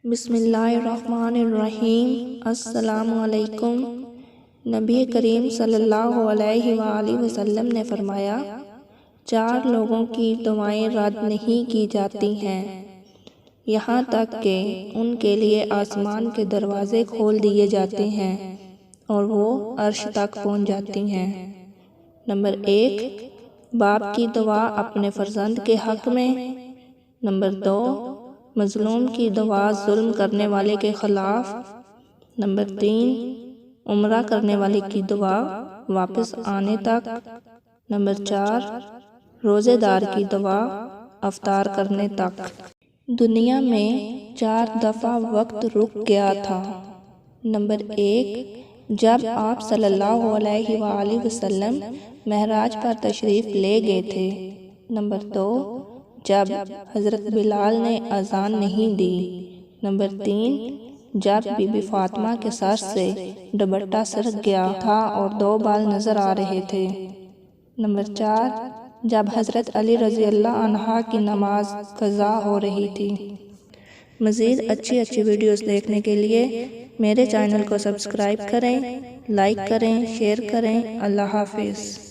بسم اللہ الرحمن الرحیم۔ السلام علیکم۔ نبی کریم صلی اللہ علیہ وآلہ وسلم نے فرمایا، 4 لوگوں کی دعائیں رد نہیں کی جاتی ہیں یہاں تک کہ ان کے لیے آسمان کے دروازے کھول دیے جاتے ہیں اور وہ عرش تک پہنچ جاتی ہیں۔ نمبر 1، باپ کی دعا اپنے فرزند کے حق میں۔ نمبر 2، مظلوم کی دعا ظلم کرنے والے کے خلاف۔ نمبر 3، عمرہ کرنے والے کی دعا واپس آنے تک۔ نمبر 4، روزے دار کی دعا افطار کرنے تک۔ دنیا میں 4 دفعہ وقت رک گیا تھا۔ نمبر 1، جب آپ صلی اللہ علیہ وآلہ وسلم معراج پر تشریف لے گئے تھے۔ نمبر 2، جب حضرت بلال نے اذان نہیں دی۔ نمبر 3، جب بی بی فاطمہ کے سر سے دوپٹہ سرک گیا تھا اور 2 بال نظر آ رہے تھے۔ نمبر 4، جب حضرت علی رضی اللہ عنہ کی نماز قضا ہو رہی تھی۔ مزید اچھی ویڈیوز دیکھنے کے لیے میرے چینل کو سبسکرائب کریں، لائک کریں، شیئر کریں۔ اللہ حافظ۔